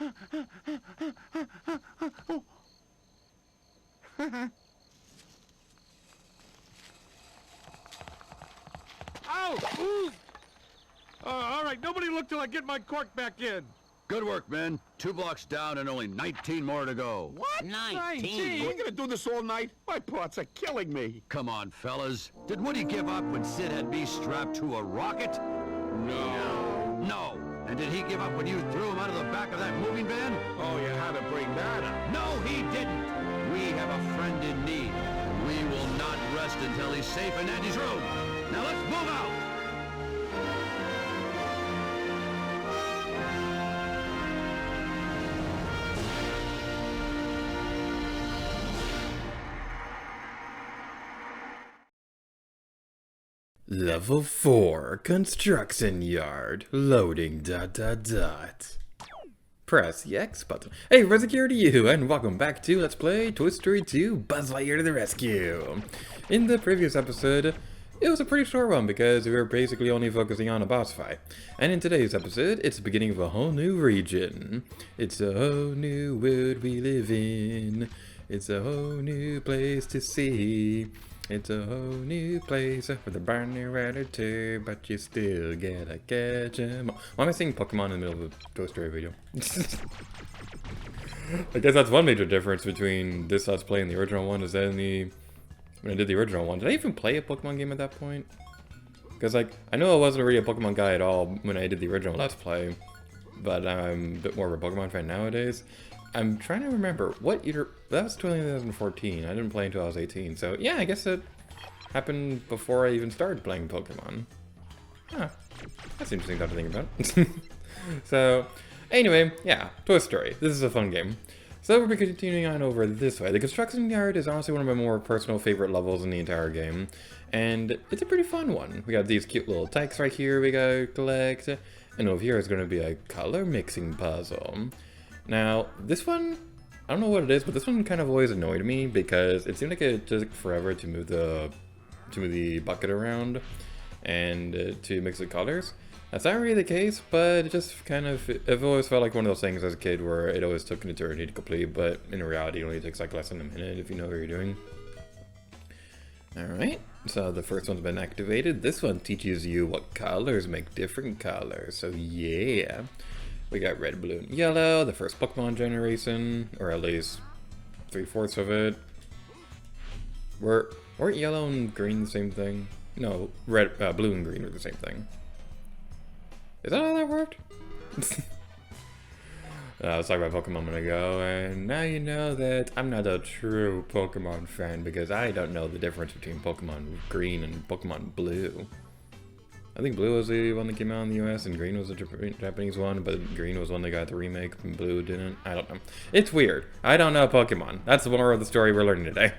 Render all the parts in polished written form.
Ow! Ooh! All right, nobody look till I get my cork back in. Good work, men. 2 blocks down and only 19 more to go. What? 19? We're gonna do this all night? My parts are killing me. Come on, fellas. Did Woody give up when Sid had me strapped to a rocket? No. No. And did he give up when you threw him out of the back of that moving van? Oh, you had to bring that up. No, he didn't. We have a friend in need. We will not rest until he's safe in Andy's room. Now let's move out. Level 4, Construction Yard. Loading ... Press the X button. Hey, what's here to you, and welcome back to Let's Play Toy Story 2 Buzz Lightyear to the Rescue. In the previous episode, it was a pretty short one because we were basically only focusing on a boss fight. And in today's episode, it's the beginning of a whole new region. It's a whole new world we live in. It's a whole new place to see. It's a whole new place with a brand new editor, but you still gotta catch 'em all. Why am I saying Pokemon in the middle of a Toy Story video? I guess that's one major difference between this Let's Play and the original one, is that when I did the original one, did I even play a Pokemon game at that point? Because, like, I know I wasn't really a Pokemon guy at all when I did the original Let's Play, but I'm a bit more of a Pokemon fan nowadays. I'm trying to remember, what year, that was 2014, I didn't play until I was 18, so yeah, I guess it happened before I even started playing Pokemon. Huh, that's interesting to think about. So, anyway, yeah, Toy Story, this is a fun game. So we'll be continuing on over this way. The Construction Yard is honestly one of my more personal favorite levels in the entire game, and it's a pretty fun one. We got these cute little tykes right here we gotta collect, and over here is going to be a color mixing puzzle. Now, this one, I don't know what it is, but this one kind of always annoyed me because it seemed like it took forever to move the bucket around and to mix the colors. That's not really the case, but it just kind of, I've always felt like one of those things as a kid where it always took an eternity to complete, but in reality it only takes like less than a minute if you know what you're doing. Alright, so the first one's been activated. This one teaches you what colors make different colors, so yeah. We got red, blue, and yellow, the first Pokemon generation, or at least 3/4 of it. Weren't yellow and green the same thing? No, red, blue and green were the same thing. Is that how that worked? I was talking about Pokemon a minute ago, and now you know that I'm not a true Pokemon fan because I don't know the difference between Pokemon Green and Pokemon Blue. I think Blue was the one that came out in the US and Green was the Japanese one, but Green was one that got the remake and Blue didn't. I don't know. It's weird. I don't know Pokemon. That's the moral of the story we're learning today.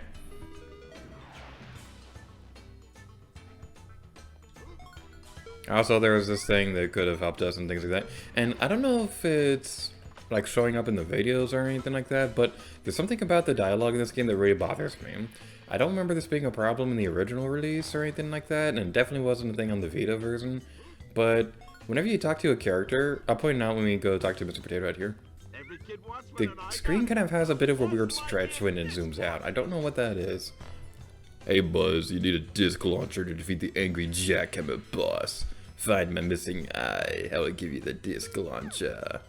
Also, there was this thing that could have helped us and things like that. And I don't know if it's like showing up in the videos or anything like that, but there's something about the dialogue in this game that really bothers me. I don't remember this being a problem in the original release or anything like that, and it definitely wasn't a thing on the Vita version, but whenever you talk to a character, I'll point it out when we go talk to Mr. Potato right here, the screen kind of has a bit of a weird stretch when it zooms out. I don't know what that is. Hey Buzz, you need a disc launcher to defeat the angry jackhammer boss. Find my missing eye, I will give you the disc launcher.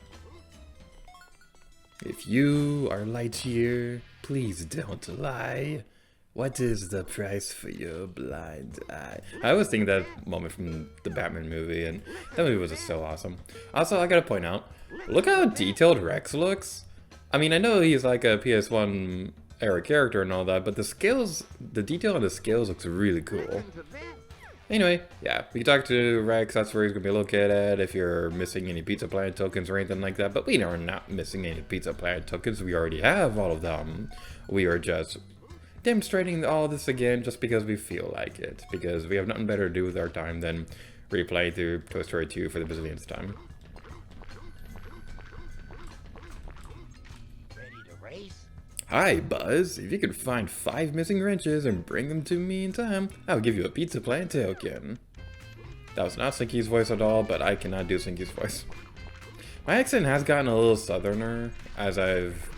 If you are Lightyear, please don't lie. What is the price for your blind eye? I always think that moment from the Batman movie, and that movie was just so awesome. Also, I gotta point out, look how detailed Rex looks. I mean, I know he's like a PS1 era character and all that, but the scales, the detail on the scales looks really cool. Anyway, yeah, we can talk to Rex, that's where he's gonna be located at if you're missing any Pizza Planet tokens or anything like that, but we are not missing any Pizza Planet tokens, we already have all of them. We are just demonstrating all this again just because we feel like it, because we have nothing better to do with our time than replay through Toy Story 2 for the bazillionth time. Ready to race? Hi, Buzz. If you can find 5 missing wrenches and bring them to me in time, I'll give you a Pizza Planet token. That was not Slinky's voice at all, but I cannot do Slinky's voice. My accent has gotten a little southerner as I've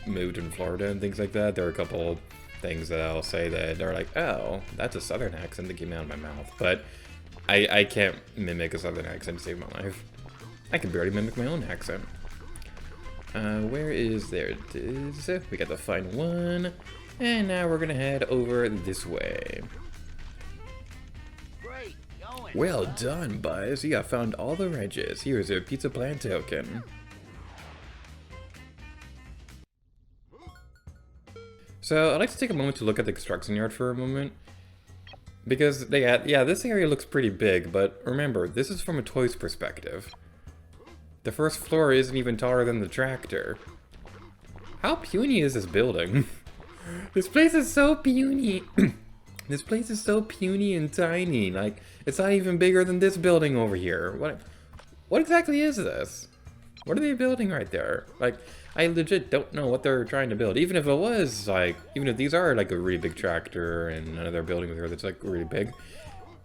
moved in Florida and things like that. There are a couple things that I'll say that are like, oh, that's a southern accent that came out of my mouth. But I can't mimic a southern accent to save my life. I can barely mimic my own accent. Where is there? It is. We got the final one. And now we're gonna head over this way. Great going. Well done, Buzz. You got found all the wedges. Here's your pizza plan token. So I'd like to take a moment to look at the construction yard for a moment. Because this area looks pretty big, but remember, this is from a toy's perspective. The first floor isn't even taller than the tractor. How puny is this building? This place is so puny. This place is so puny and tiny. Like, it's not even bigger than this building over here. What exactly is this? What are they building right there? Like, I legit don't know what they're trying to build. Even if it was, like, even if these are, like, a really big tractor and another building here that's, like, really big,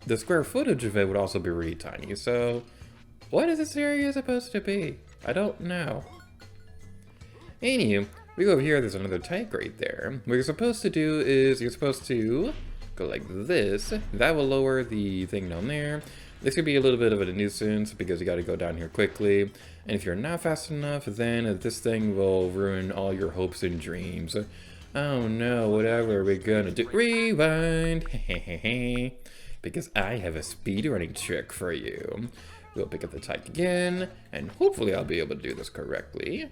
the square footage of it would also be really tiny. So, what is this area supposed to be? I don't know. Anywho, we go over here, there's another tank right there. What you're supposed to do is, you're supposed to go like this. That will lower the thing down there. This could be a little bit of a nuisance because you gotta go down here quickly. And if you're not fast enough, then this thing will ruin all your hopes and dreams. Oh no, whatever are we gonna do? Rewind! Because I have a speedrunning trick for you. We'll pick up the tank again, and hopefully I'll be able to do this correctly.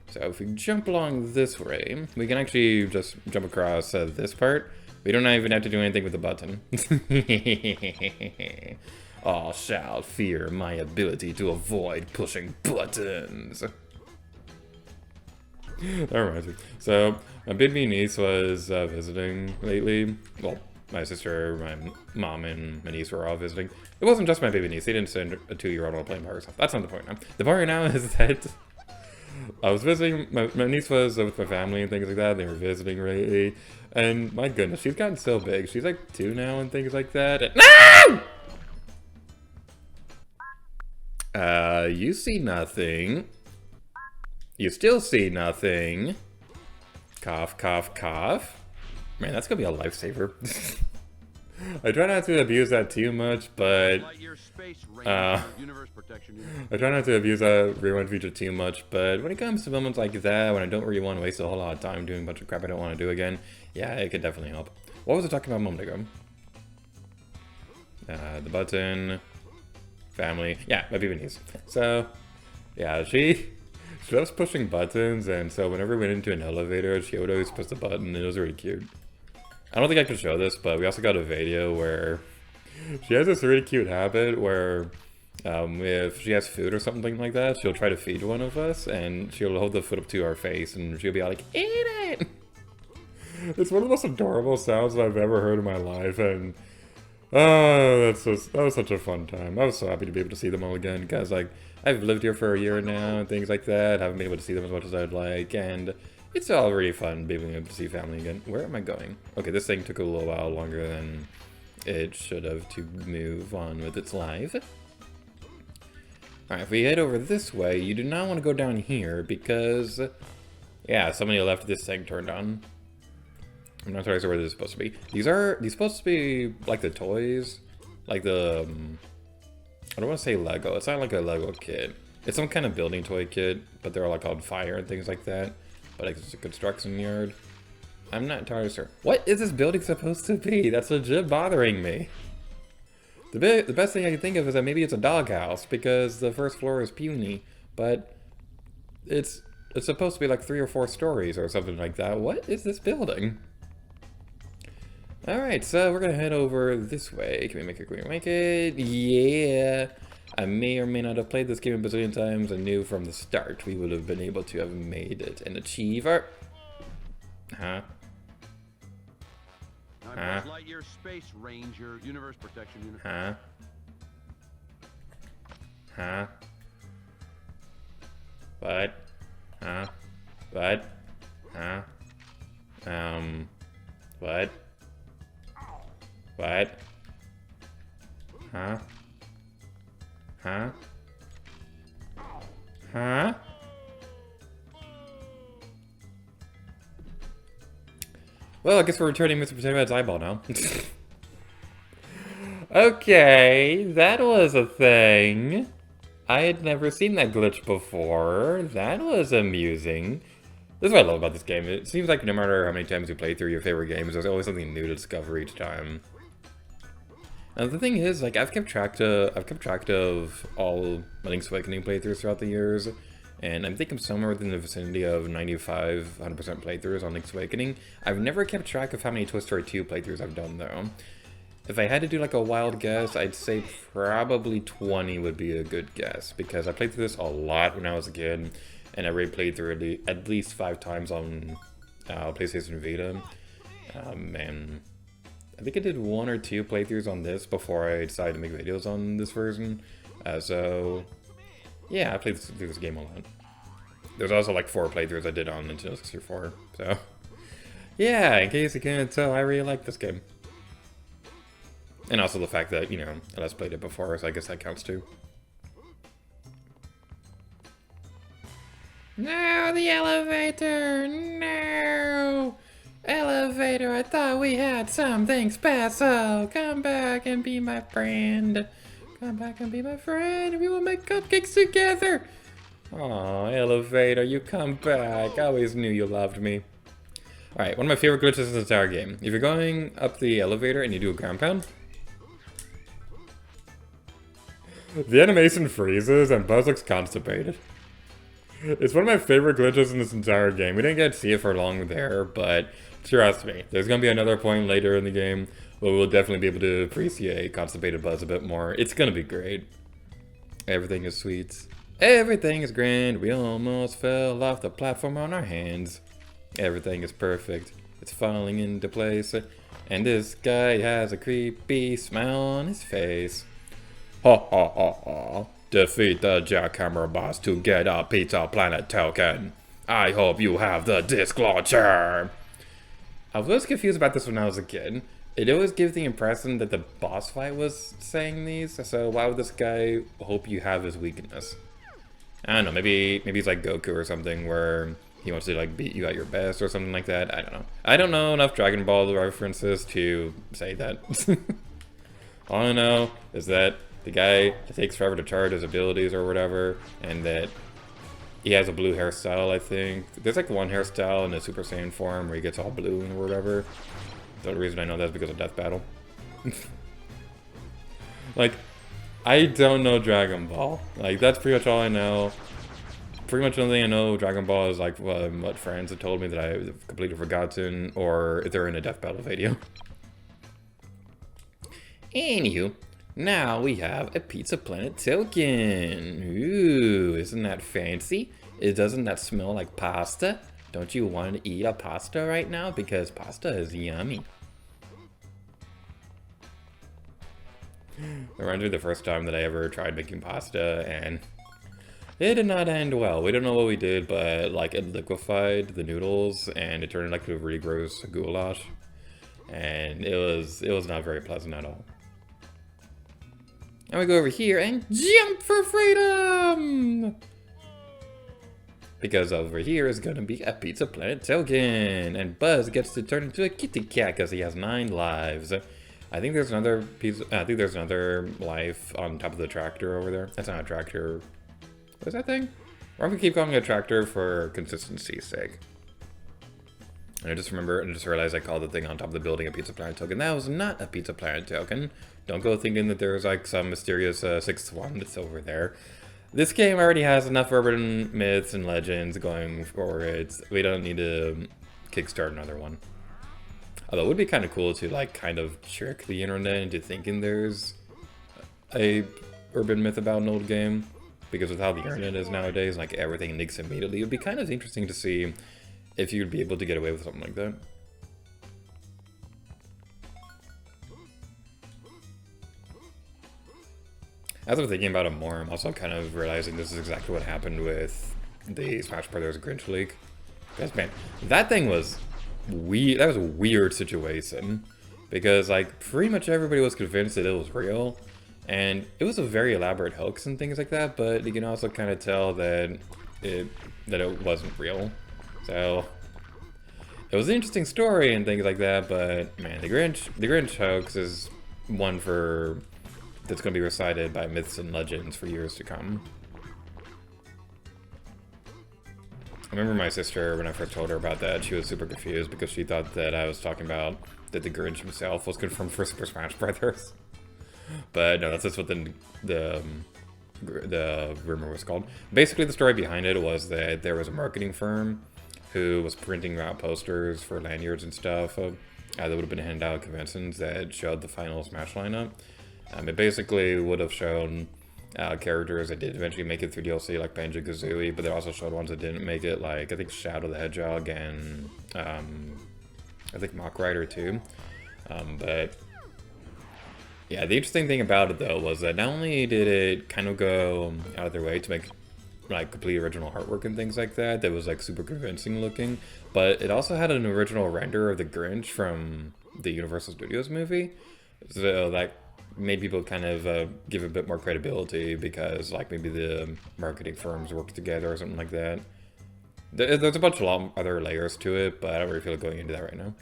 So if we jump along this way, we can actually just jump across this part. We don't even have to do anything with the button. All shall fear my ability to avoid pushing buttons. That reminds me. So, my baby niece was visiting lately. Well, my sister, my mom, and my niece were all visiting. It wasn't just my baby niece. They didn't send a 2-year-old on a plane by herself. That's not the point now. The point right now is that I was visiting, my niece was with my family and things like that. They were visiting lately. And my goodness, she's gotten so big. She's like 2 now and things like that. And no! You see nothing. You still see nothing. Cough, cough, cough. Man, that's gonna be a lifesaver. I try not to abuse that too much, but I try not to abuse that rewind feature too much, but when it comes to moments like that, when I don't really want to waste a whole lot of time doing a bunch of crap I don't want to do again, yeah, it could definitely help. What was I talking about a moment ago? The button, family, yeah, my baby niece. So, yeah, she loves pushing buttons, and so whenever we went into an elevator, she would always push the button, and it was really cute. I don't think I can show this, but we also got a video where she has this really cute habit where if she has food or something like that, she'll try to feed one of us, and she'll hold the food up to our face, and she'll be like, eat it! It's one of the most adorable sounds that I've ever heard in my life, and that was such a fun time. I was so happy to be able to see them all again, because like, I've lived here for a year now, and things like that, haven't been able to see them as much as I'd like, and it's all really fun being able to see family again. Where am I going? Okay, this thing took a little while longer than it should have to move on with its life. Alright, if we head over this way, you do not want to go down here because, yeah, somebody left this thing turned on. I'm not entirely sure where this is supposed to be. These supposed to be like the toys, like the, I don't want to say Lego. It's not like a Lego kit. It's some kind of building toy kit, but they're all like on fire and things like that. But like it's a construction yard. I'm not entirely sure. What is this building supposed to be? That's legit bothering me. The best thing I can think of is that maybe it's a doghouse because the first floor is puny, but it's supposed to be like 3 or 4 stories or something like that. What is this building? Alright, so we're gonna head over this way. Can we make it? Can we make it? Yeah. I may or may not have played this game a bazillion times and knew from the start we would have been able to have made it an achiever. Huh? Huh? Lightyear Space Ranger Universe Protection Unit. Huh? Huh? What? Huh? What? Huh? What? What? Huh? Huh? Huh? Well, I guess we're returning Mr. Potato Head's eyeball now. Okay, that was a thing. I had never seen that glitch before. That was amusing. This is what I love about this game. It seems like no matter how many times you play through your favorite games, there's always something new to discover each time. And the thing is, like, I've kept track of all my Link's Awakening playthroughs throughout the years, and I think I'm somewhere within the vicinity of 95, 100% playthroughs on Link's Awakening. I've never kept track of how many Toy Story 2 playthroughs I've done, though. If I had to do like a wild guess, I'd say probably 20 would be a good guess, because I played through this a lot when I was a kid, and I replayed through it at least 5 times on PlayStation Vita. And I think I did 1 or 2 playthroughs on this before I decided to make videos on this version. So yeah, I played through this game a lot. There's also like 4 playthroughs I did on Nintendo 64. So yeah, in case you can't tell, I really like this game. And also the fact that, you know, I Let's Played it before, so I guess that counts too. No, the elevator! No! Elevator, I thought we had something special! Come back and be my friend! Come back and be my friend! We will make cupcakes together! Aw, elevator, you come back! I always knew you loved me. Alright, one of my favorite glitches in this entire game. If you're going up the elevator and you do a ground pound, the animation freezes and Buzz looks constipated. It's one of my favorite glitches in this entire game. We didn't get to see it for long there, but trust me, there's going to be another point later in the game where we'll definitely be able to appreciate constipated Buzz a bit more. It's going to be great. Everything is sweet. Everything is grand. We almost fell off the platform on our hands. Everything is perfect. It's falling into place. And this guy has a creepy smile on his face. Ha ha ha ha. Defeat the jackhammer boss to get a Pizza Planet token. I hope you have the disc launcher. I was confused about this when I was a kid. It always gives the impression that the boss fight was saying these, so why would this guy hope you have his weakness? I don't know, maybe he's like Goku or something where he wants to like beat you at your best or something like that. I don't know. I don't know enough Dragon Ball references to say that. All I know is that the guy, it takes forever to charge his abilities or whatever, and that he has a blue hairstyle, I think. There's like one hairstyle in the Super Saiyan form where he gets all blue and whatever. The only reason I know that is because of Death Battle. Like, I don't know Dragon Ball. Like, that's pretty much all I know. Pretty much the only thing I know Dragon Ball is like what friends have told me that I've completely forgotten, or if they're in a Death Battle video. Anywho, now we have a Pizza Planet token. Ooh, isn't that fancy? Doesn't that smell like pasta? Don't you want to eat a pasta right now? Because pasta is yummy. It reminds me of the first time that I ever tried making pasta, and it did not end well. We don't know what we did, but like it liquefied the noodles, and it turned into like a really gross goulash. And it was not very pleasant at all. And we go over here and jump for freedom! Because over here is gonna be a Pizza Planet token, and Buzz gets to turn into a kitty cat because he has 9 lives. I think there's another life on top of the tractor over there. That's not a tractor. What is that thing? Or I'm gonna keep calling it a tractor for consistency's sake. And I just realized I called the thing on top of the building a Pizza Planet token. That was not a Pizza Planet token. Don't go thinking that there's like some mysterious 6th one that's over there. This game already has enough urban myths and legends going for it. We don't need to kickstart another one. Although it would be kind of cool to like kind of trick the internet into thinking there's a urban myth about an old game. Because with how the internet is nowadays, like everything leaks immediately. It would be kind of interesting to see if you'd be able to get away with something like that. As I'm thinking about it more, I'm also kind of realizing this is exactly what happened with the Smash Brothers Grinch League. Because man, that thing was weird. That was a weird situation. Because like pretty much everybody was convinced that it was real. And it was a very elaborate hoax and things like that, but you can also kind of tell that it wasn't real. So it was an interesting story and things like that, but man, the Grinch hoax is one that's going to be recited by myths and legends for years to come. I remember my sister, when I first told her about that, she was super confused because she thought that I was talking about that the Grinch himself was confirmed for Super Smash Brothers. But no, that's just what the rumor was called. Basically, the story behind it was that there was a marketing firm who was printing out posters for lanyards and stuff that would have been handed out at conventions that showed the final Smash lineup. It basically would have shown characters that did eventually make it through DLC, like Banjo-Kazooie, but they also showed ones that didn't make it, like I think Shadow the Hedgehog and I think Mach Rider too. But yeah, the interesting thing about it though was that not only did it kind of go out of their way to make like complete original artwork and things like that was like super convincing looking, but it also had an original render of the Grinch from the Universal Studios movie, so that made people kind of give a bit more credibility because like maybe the marketing firms work together or something like that. There's a bunch of other layers to it, but I don't really feel like going into that right now.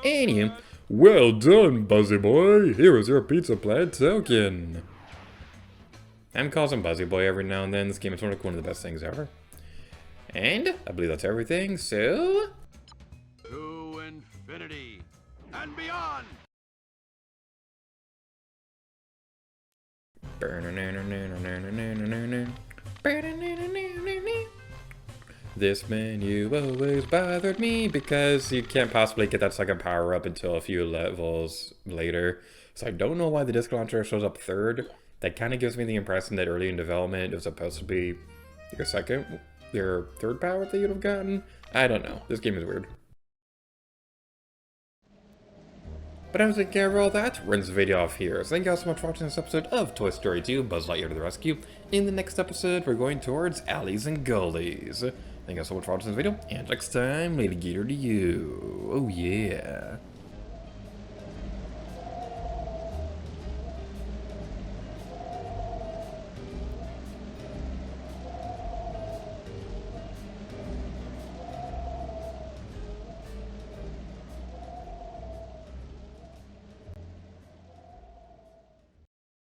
Anywho, well done, Buzzy Boy. Here is your pizza plant token. I'm calling him Buzzy Boy every now and then. This game is one of the best things ever. And I believe that's everything, so... To infinity and beyond! This menu always bothered me because you can't possibly get that second power up until a few levels later. So I don't know why the disc launcher shows up third. That kind of gives me the impression that early in development it was supposed to be your third power that you'd have gotten. I don't know. This game is weird. But I'm taking care of all that, we're ending the video off here. So thank you all so much for watching this episode of Toy Story 2, Buzz Lightyear to the Rescue. In the next episode, we're going towards alleys and gullies. Thank you all so much for watching this video, and next time, Lady Gator to you. Oh yeah.